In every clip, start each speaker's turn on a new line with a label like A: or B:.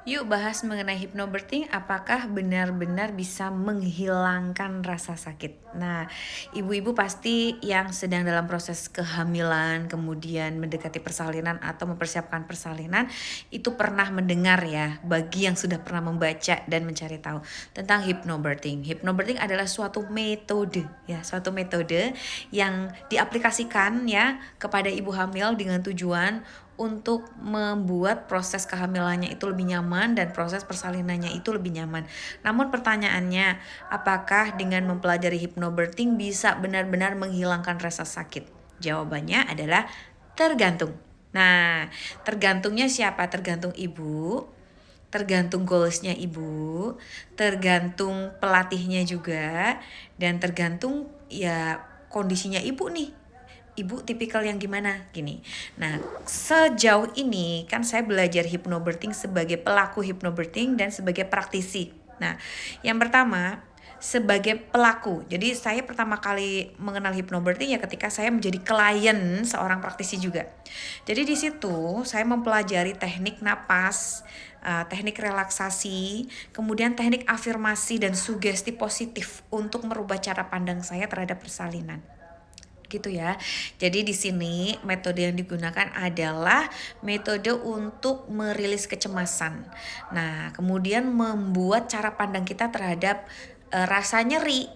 A: Yuk bahas mengenai hypnobirthing, apakah benar-benar bisa menghilangkan rasa sakit. Nah, ibu-ibu pasti yang sedang dalam proses kehamilan, kemudian mendekati persalinan atau mempersiapkan persalinan, itu pernah mendengar ya, bagi yang sudah pernah membaca dan mencari tahu tentang hypnobirthing. Hypnobirthing adalah suatu metode yang diaplikasikan ya kepada ibu hamil dengan tujuan untuk membuat proses kehamilannya itu lebih nyaman dan proses persalinannya itu lebih nyaman. Namun pertanyaannya, apakah dengan mempelajari hypnobirthing bisa benar-benar menghilangkan rasa sakit? Jawabannya adalah tergantung. Nah, tergantungnya siapa? Tergantung ibu, tergantung goalsnya ibu, tergantung pelatihnya juga, dan tergantung ya kondisinya ibu nih. Ibu tipikal yang gimana gini. Nah, sejauh ini kan saya belajar hypnobirthing sebagai pelaku hypnobirthing dan sebagai praktisi. Nah, yang pertama sebagai pelaku. Jadi saya pertama kali mengenal hypnobirthing ya ketika saya menjadi klien seorang praktisi juga. Jadi di situ saya mempelajari teknik napas, teknik relaksasi, kemudian teknik afirmasi dan sugesti positif untuk merubah cara pandang saya terhadap persalinan gitu ya. Jadi di sini metode yang digunakan adalah metode untuk merilis kecemasan. Nah, kemudian membuat cara pandang kita terhadap rasa nyeri,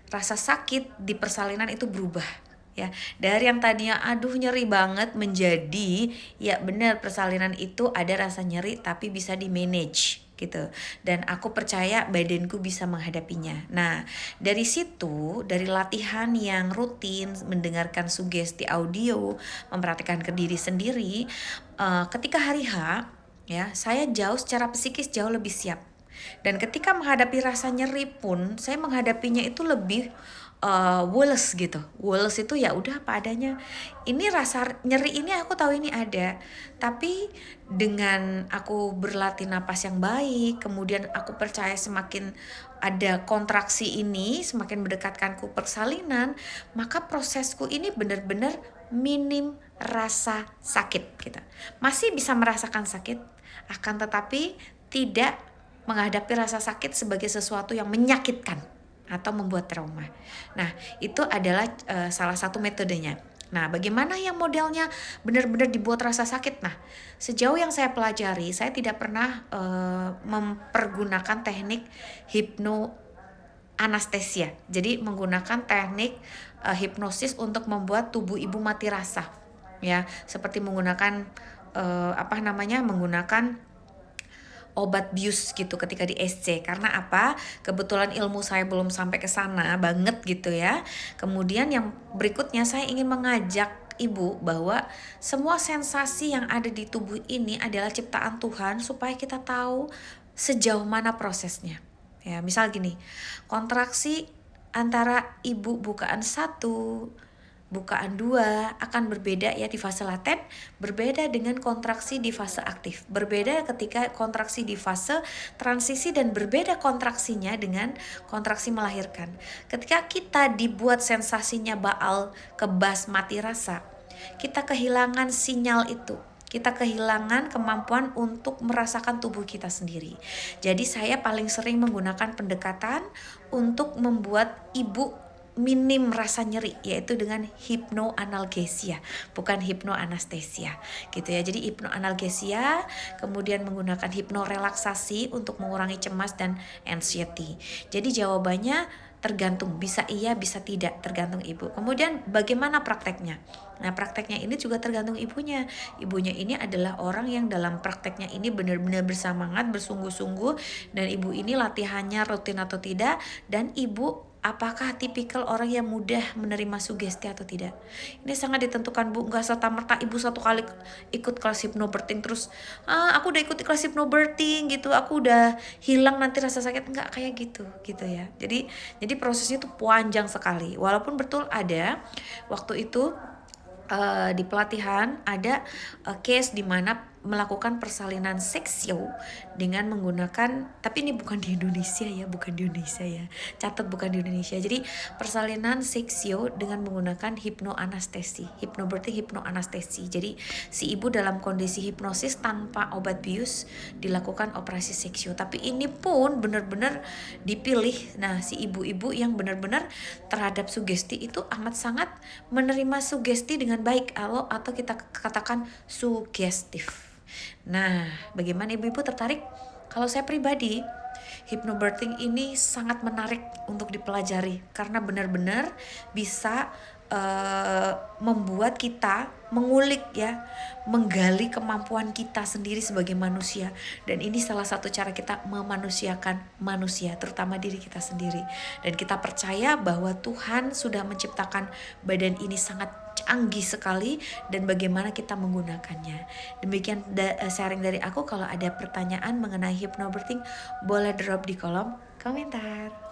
A: rasa sakit di persalinan itu berubah ya. Dari yang tadinya aduh nyeri banget menjadi ya benar persalinan itu ada rasa nyeri tapi bisa di manage gitu, dan aku percaya badanku bisa menghadapinya. Nah, dari situ, dari latihan yang rutin, mendengarkan sugesti audio, memperhatikan ke diri sendiri, ketika hari H ya saya jauh secara psikis jauh lebih siap, dan ketika menghadapi rasa nyeri pun saya menghadapinya itu lebih woles gitu. Woles itu ya udah apa adanya. Ini rasa nyeri ini aku tahu ini ada, tapi dengan aku berlatih napas yang baik, kemudian aku percaya semakin ada kontraksi ini, semakin mendekatkanku persalinan, maka prosesku ini benar-benar minim rasa sakit gitu. Masih bisa merasakan sakit, akan tetapi tidak menghadapi rasa sakit sebagai sesuatu yang menyakitkan atau membuat trauma. Nah, itu adalah salah satu metodenya. Nah, bagaimana yang modelnya benar-benar dibuat rasa sakit? Nah, sejauh yang saya pelajari, saya tidak pernah mempergunakan teknik anestesia. Jadi menggunakan teknik hipnosis untuk membuat tubuh ibu mati rasa. Ya, seperti menggunakan menggunakan obat bius gitu ketika di SC. Karena apa? Kebetulan ilmu saya belum sampai ke sana banget gitu ya. Kemudian yang berikutnya saya ingin mengajak ibu bahwa semua sensasi yang ada di tubuh ini adalah ciptaan Tuhan supaya kita tahu sejauh mana prosesnya. Ya, misal gini, kontraksi antara ibu bukaan 1, bukaan 2 akan berbeda ya di fase laten, berbeda dengan kontraksi di fase aktif, berbeda ketika kontraksi di fase transisi, dan berbeda kontraksinya dengan kontraksi melahirkan. Ketika kita dibuat sensasinya baal, kebas, mati rasa, kita kehilangan sinyal itu. Kita kehilangan kemampuan untuk merasakan tubuh kita sendiri. Jadi saya paling sering menggunakan pendekatan untuk membuat ibu minim rasa nyeri, yaitu dengan hipnoanalgesia, bukan hipnoanestesia gitu ya. Jadi hipnoanalgesia, kemudian menggunakan hipnorelaksasi untuk mengurangi cemas dan anxiety. Jadi jawabannya tergantung, bisa iya bisa tidak, tergantung ibu. Kemudian bagaimana prakteknya? Nah, prakteknya ini juga tergantung ibunya. Ibunya ini adalah orang yang dalam prakteknya ini benar-benar bersemangat, bersungguh-sungguh, dan ibu ini latihannya rutin atau tidak, dan ibu apakah tipikal orang yang mudah menerima sugesti atau tidak. Ini sangat ditentukan Bu, gak serta-merta ibu satu kali ikut kelas hypnobirthing terus aku udah ikut kelas hypnobirthing gitu, aku udah hilang nanti rasa sakit, enggak kayak gitu ya. Jadi prosesnya itu panjang sekali. Walaupun betul ada waktu itu di pelatihan ada case di mana melakukan persalinan seksio dengan menggunakan, tapi ini bukan di Indonesia ya, bukan di Indonesia ya. Catat bukan di Indonesia. Jadi persalinan seksio dengan menggunakan hipnoanestesi, hypnobirthing hipnoanestesi. Jadi si ibu dalam kondisi hipnosis tanpa obat bius dilakukan operasi seksio. Tapi ini pun benar-benar dipilih. Nah, si ibu-ibu yang benar-benar terhadap sugesti itu amat sangat menerima sugesti dengan baik, atau kita katakan sugestif. Nah, bagaimana ibu-ibu tertarik? Kalau saya pribadi, hypnobirthing ini sangat menarik untuk dipelajari karena benar-benar bisa membuat kita mengulik ya, menggali kemampuan kita sendiri sebagai manusia. Dan ini salah satu cara kita memanusiakan manusia, terutama diri kita sendiri. Dan kita percaya bahwa Tuhan sudah menciptakan badan ini sangat canggih sekali, dan bagaimana kita menggunakannya. Demikian sharing dari aku. Kalau ada pertanyaan mengenai hypnobirthing, boleh drop di kolom komentar.